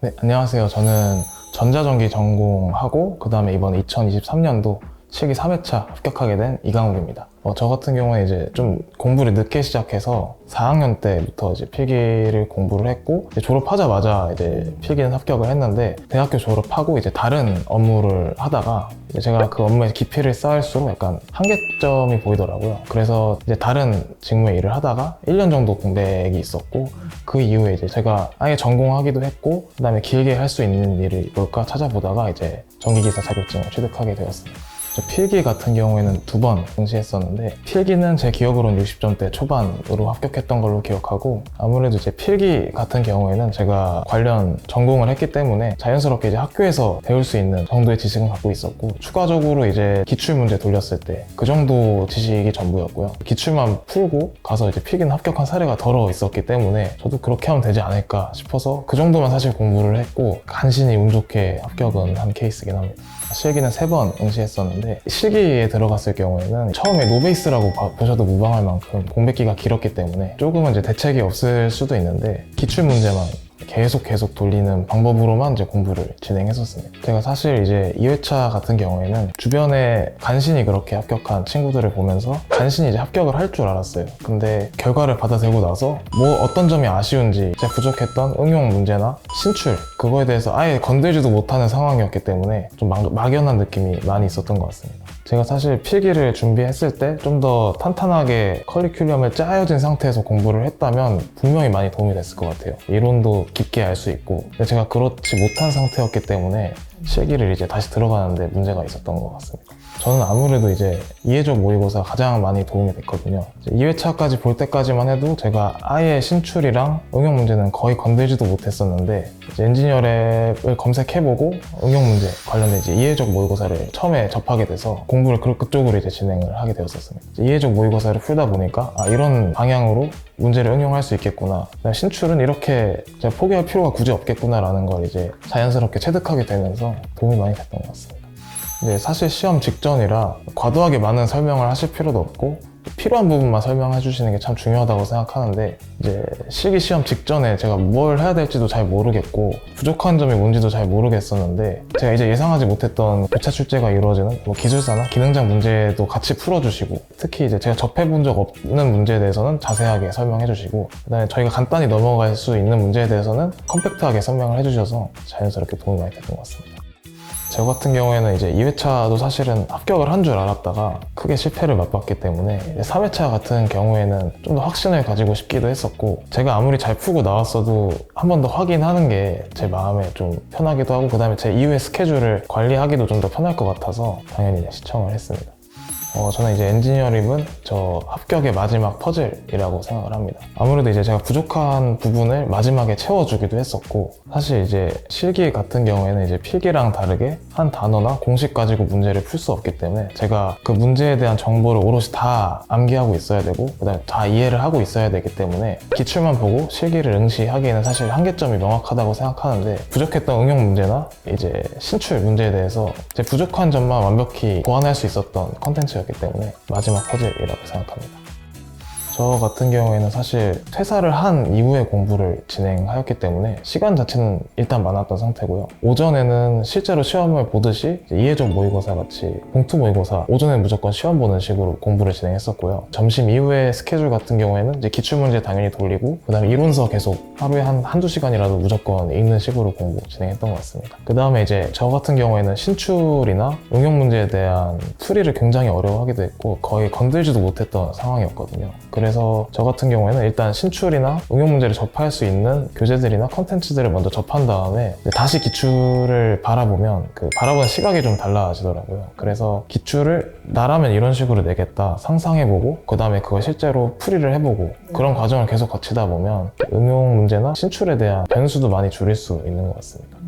네, 안녕하세요. 저는 전자전기 전공하고 그 다음에 이번 2023년도 실기 3회차 합격하게 된 이강욱입니다. 저 같은 경우에 이제 좀 공부를 늦게 시작해서 4학년 때부터 이제 필기를 공부를 했고 이제 졸업하자마자 이제 필기는 합격을 했는데 대학교 졸업하고 이제 다른 업무를 하다가 이제 제가 그 업무에 깊이를 쌓을수록 약간 한계점이 보이더라고요. 그래서 이제 다른 직무의 일을 하다가 1년 정도 공백이 있었고 그 이후에 이제 제가 아예 전공하기도 했고 그 다음에 길게 할 수 있는 일을 뭘까 찾아보다가 이제 전기기사 자격증을 취득하게 되었습니다. 필기 같은 경우에는 2번 응시했었는데 필기는 제 기억으로는 60점대 초반으로 합격했던 걸로 기억하고 아무래도 이제 필기 같은 경우에는 제가 관련 전공을 했기 때문에 자연스럽게 이제 학교에서 배울 수 있는 정도의 지식은 갖고 있었고 추가적으로 이제 기출문제 돌렸을 때 그 정도 지식이 전부였고요. 기출만 풀고 가서 이제 필기는 합격한 사례가 덜어 있었기 때문에 저도 그렇게 하면 되지 않을까 싶어서 그 정도만 사실 공부를 했고 간신히 운 좋게 합격은 한 케이스긴 합니다. 실기는 3번 응시했었는데 실기에 들어갔을 경우에는 처음에 노베이스라고 보셔도 무방할 만큼 공백기가 길었기 때문에 조금은 이제 대책이 없을 수도 있는데 기출 문제만 계속 돌리는 방법으로만 이제 공부를 진행했었습니다. 제가 사실 이제 2회차 같은 경우에는 주변에 간신히 그렇게 합격한 친구들을 보면서 간신히 이제 합격을 할 줄 알았어요. 근데 결과를 받아들고 나서 뭐 어떤 점이 아쉬운지 제가 부족했던 응용 문제나 신출 그거에 대해서 아예 건들지도 못하는 상황이었기 때문에 좀 막연한 느낌이 많이 있었던 것 같습니다. 제가 사실 필기를 준비했을 때 좀 더 탄탄하게 커리큘럼을 짜여진 상태에서 공부를 했다면 분명히 많이 도움이 됐을 것 같아요. 이론도 깊게 알 수 있고 근데 제가 그렇지 못한 상태였기 때문에 실기를 이제 다시 들어가는데 문제가 있었던 것 같습니다. 저는 아무래도 이제 이해적 모의고사 가장 많이 도움이 됐거든요. 2회차까지 볼 때까지만 해도 제가 아예 신출이랑 응용 문제는 거의 건들지도 못했었는데 이제 엔지니어랩을 검색해보고 응용 문제 관련된 이제 이해적 모의고사를 처음에 접하게 돼서 공부를 그쪽으로 이제 진행을 하게 되었었습니다. 이해적 모의고사를 풀다 보니까 이런 방향으로 문제를 응용할 수 있겠구나. 신출은 이렇게 제가 포기할 필요가 굳이 없겠구나라는 걸 이제 자연스럽게 체득하게 되면서 도움이 많이 됐던 것 같습니다. 근데 사실 시험 직전이라 과도하게 많은 설명을 하실 필요도 없고 필요한 부분만 설명해 주시는 게 참 중요하다고 생각하는데 이제 실기 시험 직전에 제가 뭘 해야 될지도 잘 모르겠고 부족한 점이 뭔지도 잘 모르겠었는데 제가 이제 예상하지 못했던 교차 출제가 이루어지는 뭐 기술사나 기능장 문제도 같이 풀어주시고 특히 이제 제가 접해본 적 없는 문제에 대해서는 자세하게 설명해 주시고 그다음에 저희가 간단히 넘어갈 수 있는 문제에 대해서는 컴팩트하게 설명을 해주셔서 자연스럽게 도움이 많이 됐던 것 같습니다. 저 같은 경우에는 이제 2회차도 사실은 합격을 한 줄 알았다가 크게 실패를 맛봤기 때문에 3회차 같은 경우에는 좀 더 확신을 가지고 싶기도 했었고 제가 아무리 잘 풀고 나왔어도 한 번 더 확인하는 게 제 마음에 좀 편하기도 하고 그 다음에 제 이후의 스케줄을 관리하기도 좀 더 편할 것 같아서 당연히 신청을 했습니다. 저는 이제 엔지니어링은 저 합격의 마지막 퍼즐이라고 생각을 합니다. 아무래도 이제 제가 부족한 부분을 마지막에 채워주기도 했었고 사실 이제 실기 같은 경우에는 이제 필기랑 다르게 한 단어나 공식 가지고 문제를 풀 수 없기 때문에 제가 그 문제에 대한 정보를 오롯이 다 암기하고 있어야 되고 그다음에 다 이해를 하고 있어야 되기 때문에 기출만 보고 실기를 응시하기에는 사실 한계점이 명확하다고 생각하는데 부족했던 응용 문제나 이제 신출 문제에 대해서 제 부족한 점만 완벽히 보완할 수 있었던 컨텐츠였기 때문에 마지막 퍼즐이라고 생각합니다. 저 같은 경우에는 사실 퇴사를 한 이후에 공부를 진행하였기 때문에 시간 자체는 일단 많았던 상태고요. 오전에는 실제로 시험을 보듯이 이해적 모의고사 같이 봉투 모의고사 오전에는 무조건 시험 보는 식으로 공부를 진행했었고요. 점심 이후에 스케줄 같은 경우에는 이제 기출문제 당연히 돌리고 그 다음에 이론서 계속 하루에 한두 시간이라도 무조건 읽는 식으로 공부 진행했던 것 같습니다. 그 다음에 이제 저 같은 경우에는 신출이나 응용 문제에 대한 풀이를 굉장히 어려워하기도 했고 거의 건들지도 못했던 상황이었거든요. 그래서 저 같은 경우에는 일단 신출이나 응용 문제를 접할 수 있는 교재들이나 컨텐츠들을 먼저 접한 다음에 다시 기출을 바라보면 그 바라보는 시각이 좀 달라지더라고요. 그래서 기출을 나라면 이런 식으로 내겠다 상상해보고 그 다음에 그걸 실제로 풀이를 해보고 그런 과정을 계속 거치다 보면 응용 문제나 신출에 대한 변수도 많이 줄일 수 있는 것 같습니다.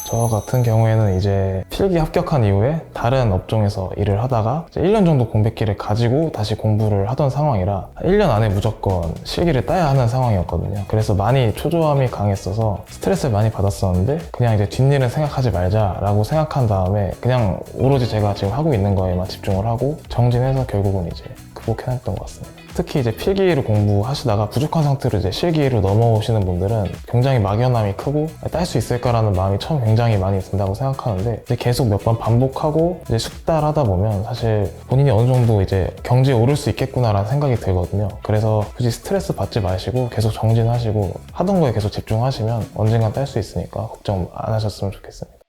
저 같은 경우에는 이제 필기 합격한 이후에 다른 업종에서 일을 하다가 이제 1년 정도 공백기를 가지고 다시 공부를 하던 상황이라 1년 안에 무조건 실기를 따야 하는 상황이었거든요. 그래서 많이 초조함이 강했어서 스트레스를 많이 받았었는데 그냥 이제 뒷일은 생각하지 말자라고 생각한 다음에 그냥 오로지 제가 지금 하고 있는 거에만 집중을 하고 정진해서 결국은 이제 극복해냈던 것 같습니다. 특히 이제 필기로 공부하시다가 부족한 상태로 이제 실기로 넘어오시는 분들은 굉장히 막연함이 크고 딸 수 있을까라는 마음이 처음 굉장히 많이 든다고 생각하는데 이제 계속 몇 번 반복하고 이제 숙달하다 보면 사실 본인이 어느 정도 이제 경지에 오를 수 있겠구나라는 생각이 들거든요. 그래서 굳이 스트레스 받지 마시고 계속 정진하시고 하던 거에 계속 집중하시면 언젠간 딸 수 있으니까 걱정 안 하셨으면 좋겠습니다.